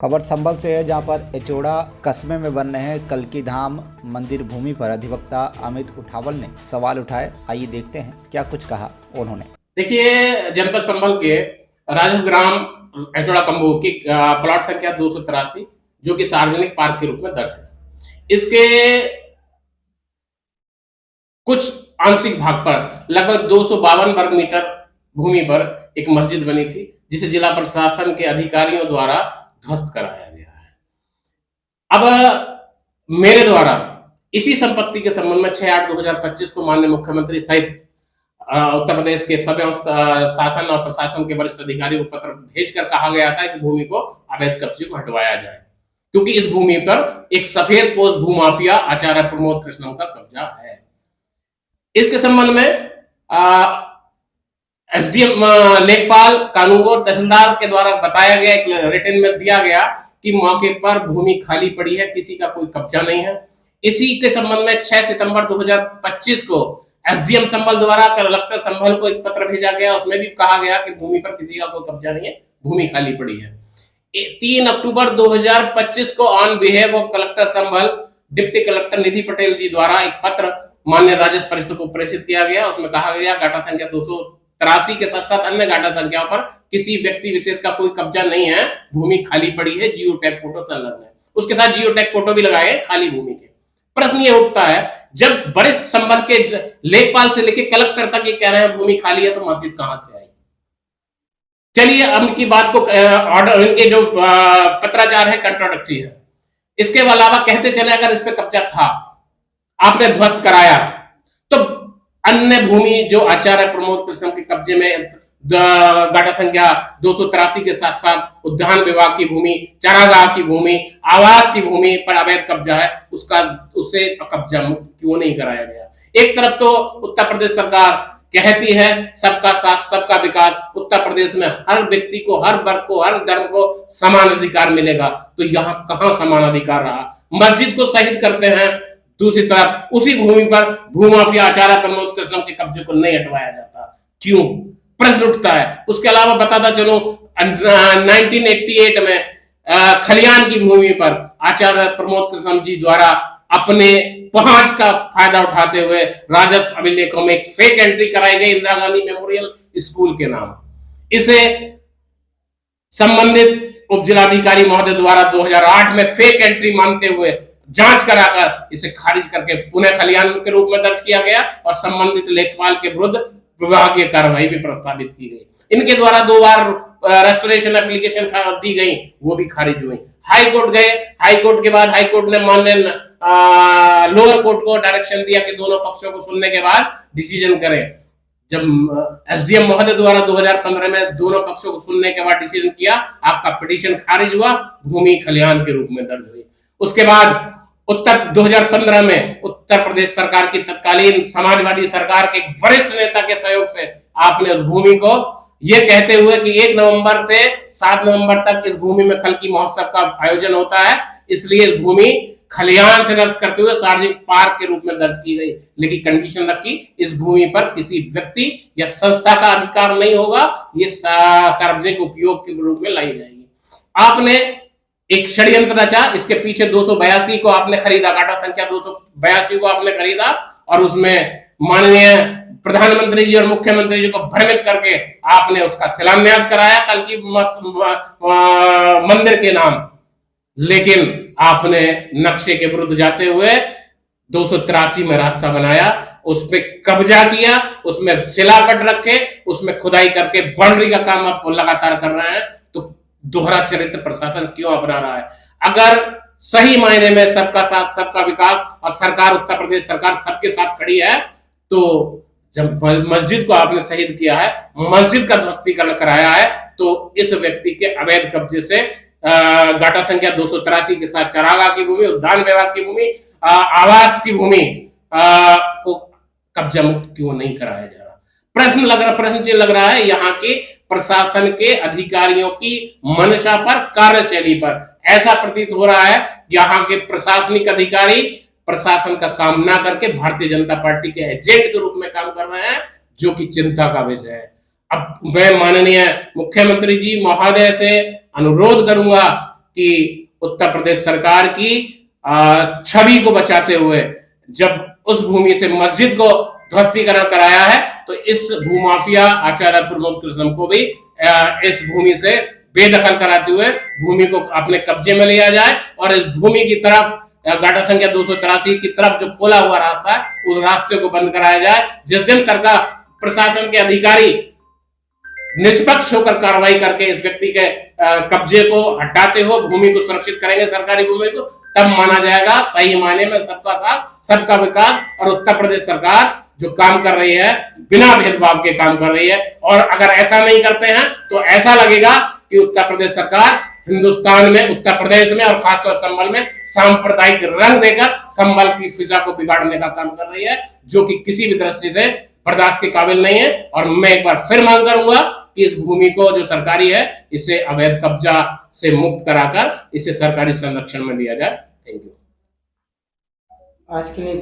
खबर संभल से है, जहां पर एचोड़ा कस्बे में बन रहे कल्की धाम मंदिर भूमि पर अधिवक्ता अमित उठावल ने सवाल उठाए। आइए देखते हैं क्या कुछ कहा उन्होंने। देखिए, जनपद संभल के राजस्व ग्राम एचोड़ा कम्बू की प्लॉट संख्या 283 जो कि सार्वजनिक पार्क के रूप में दर्ज है। इसके कुछ आंशिक भाग पर लगभग 252 वर्ग मीटर भूमि पर एक मस्जिद बनी थी, जिसे जिला प्रशासन के अधिकारियों द्वारा ध्वस्त कराया गया है। अब मेरे द्वारा इसी संपत्ति के संबंध में 6/8/2025 को माननीय मुख्यमंत्री सहित उत्तर प्रदेश के सभी शासन और प्रशासन के वरिष्ठ अधिकारियों को पत्र भेजकर कहा गया था इस भूमि को अवैध कब्जे को हटवाया जाए, क्योंकि इस भूमि पर एक सफेद पोष भूमाफिया आचार्य प्रमोद कृष्णम का कब्जा है। इसके संबंध में एसडीएम लेखपाल कानूनगो तहसीलदार के द्वारा बताया गया, एक रिटन में दिया गया कि मौके पर भूमि खाली पड़ी है, किसी का कोई कब्जा नहीं है। इसी के संबंध में 6 सितंबर 2025 को एसडीएम संभल द्वारा कलेक्टर संभल को एक पत्र भेजा गया। उसमें भी कहा गया कि भूमि पर किसी का कोई कब्जा नहीं है, भूमि खाली पड़ी है। 3 अक्टूबर 2025 को on behalf of collector Sambhal deputy collector Nidhi Patel ji द्वारा एक पत्र माननीय राजस्व परिषद को प्रेषित किया गया। उसमें कहा गया गाटा संख्या 283 के साथ साथ अन्य गाटा संख्याओं पर किसी व्यक्ति विशेष का कोई कब्जा नहीं है, भूमि खाली पड़ी है, जियो टैग फोटो संलग्न है। उसके साथ जियो टैग फोटो भी लगाए खाली भूमि के। प्रश्न ये उठता है, जब वरिष्ठ संभल के लेखपाल से लेकर कलेक्टर तक ये कह रहे हैं भूमि खाली है, तो मस्जिद कहां से आई? चलिए अब इनकी बात को ऑर्डर, इनके जो पत्राचार है कंट्राडिक्टरी है। इसके अलावा कहते चले अगर इस पे कब्जा था, आपने ध्वस्त कराया, तो अन्य भूमि जो आचार्य प्रमोद कृष्णम के कब्जे में गाटा संख्या 283 के साथ साथ उद्यान विभाग की भूमि, चारागाह की भूमि, आवास की भूमि पर अवैध कब्जा है, उसे कब्जा मुक्त क्यों नहीं कराया गया? एक तरफ तो उत्तर प्रदेश सरकार कहती है सबका साथ सबका विकास, उत्तर प्रदेश में हर व्यक्ति को, हर वर्ग को, हर धर्म को समान अधिकार मिलेगा, तो यहाँ कहां समान अधिकार रहा? मस्जिद को शहीद करते हैं, दूसरी तरफ उसी भूमि पर भूमाफिया आचार्य प्रमोद कृष्णम के कब्जे को नहीं हटवाया जाता, क्यों? प्रश्न उठता है। उसके अलावा बताता चलूं 1988 में खलियान की भूमि पर आचार्य प्रमोद कृष्णम जी द्वारा अपने पहुंच का फायदा उठाते हुए राजस्व अभिलेखों में एक फेक एंट्री कराई गई इंदिरा गांधी मेमोरियल स्कूल के नाम। इसे संबंधित उप जिलाधिकारी महोदय द्वारा 2008 में फेक एंट्री मानते हुए जांच कराकर इसे खारिज करके पुनः खलियान के रूप में दर्ज किया गया और संबंधित लेखपाल के विरुद्ध विभागीय कार्रवाई भी प्रस्तावित की गई। इनके द्वारा 2 बार रेस्टोरेशन एप्लीकेशन दी गई, वो भी खारिज हुई। हाई कोर्ट गए, हाई कोर्ट के बाद हाई कोर्ट ने माननीय लोअर कोर्ट को डायरेक्शन दिया कि दोनों पक्षों को सुनने के बाद डिसीजन करें। जब एसडीएम महोदय द्वारा 2015 में दोनों पक्षों को सुनने के बाद डिसीजन किया, आपका पिटीशन खारिज हुआ, भूमि खलियान के रूप में दर्ज हुई। उसके बाद 2015 में उत्तर प्रदेश सरकार की तत्कालीन समाजवादी सरकार के एक वरिष्ठ नेता के सहयोग से आपने उस भूमि को यह कहते हुए कि 1 नवंबर से 7 नवंबर तक इस भूमि में खलकी महोत्सव का आयोजन होता है, इसलिए इस भूमि खलियान से दर्ज करते हुए सार्वजनिक पार्क के रूप में दर्ज की गई, लेकिन कंडीशन रखी इस भूमि पर किसी व्यक्ति या संस्था का अधिकार नहीं होगा, ये सार्वजनिक उपयोग के रूप में लाई जाएगी। आपने एक षड्यंत्र रचा, इसके पीछे 282 को आपने खरीदा, गाटा संख्या 282 को आपने खरीदा और उसमें माननीय प्रधानमंत्री जी और मुख्यमंत्री जी को भ्रमित करके आपने उसका शिलान्यास कराया कल की मंदिर के नाम। लेकिन आपने नक्शे के विरुद्ध जाते हुए 283 में रास्ता बनाया, उसमें कब्जा किया, उसमें शिलापट रखे, उसमें खुदाई करके बाउंड्री का काम आप लगातार कर रहे हैं, तो दोहरा चरित्र प्रशासन क्यों अपना रहा है? अगर सही मायने में सबका साथ सबका विकास और सरकार, उत्तर प्रदेश सरकार सबके साथ खड़ी है, तो जब मस्जिद को आपने शहीद किया है, मस्जिद का ध्वस्तीकरण कराया है, तो इस व्यक्ति के अवैध कब्जे से गाटा संख्या 283 के साथ चारागाह की भूमि, उद्यान विभाग की भूमि, आवास की भूमि को कब्जा मुक्त क्यों नहीं कराया जा रहा? प्रश्न चिन्ह लग रहा है यहाँ के प्रशासन के अधिकारियों की मंशा पर, कार्यशैली पर। ऐसा प्रतीत हो रहा है यहाँ के प्रशासनिक अधिकारी प्रशासन का काम ना करके भारतीय जनता पार्टी के एजेंट के रूप में काम कर रहे हैं, जो कि चिंता का विषय है। अब मैं माननीय मुख्यमंत्री जी महोदय से अनुरोध करूंगा कि उत्तर प्रदेश सरकार की छवि को बचाते हुए जब उस भूमि से मस्जिद को ध्वस्तीकरण कराया है, तो इस भूमाफिया आचार्य प्रमोद कृष्णम को भी इस भूमि से बेदखल कराते हुए भूमि को अपने कब्जे में लिया जाए और इस भूमि की तरफ घाटा संख्या 283 की तरफ जो खोला हुआ रास्ता है उस रास्ते को बंद कराया जाए। जिस दिन सरकार प्रशासन के अधिकारी निष्पक्ष होकर कार्रवाई करके इस व्यक्ति के कब्जे को हटाते हो, भूमि को सुरक्षित करेंगे, सरकारी भूमि को, तब माना जाएगा सही मायने में सबका साथ सबका विकास। और उत्तर प्रदेश सरकार जो काम कर रही है बिना भेदभाव के काम कर रही है, और अगर ऐसा नहीं करते हैं तो ऐसा लगेगा कि उत्तर प्रदेश सरकार हिंदुस्तान में, उत्तर प्रदेश में और खासतौर संभल में सांप्रदायिक रंग देकर संभल की फिजा को बिगाड़ने का काम कर रही है, जो कि किसी भी दृष्टि से बर्दाश्त के काबिल नहीं है। और मैं एक बार फिर मांग करूंगा कि इस भूमि को जो सरकारी है इसे अवैध कब्जा से मुक्त कराकर इसे सरकारी संरक्षण में दिया जाए। Thank you. आज के लिए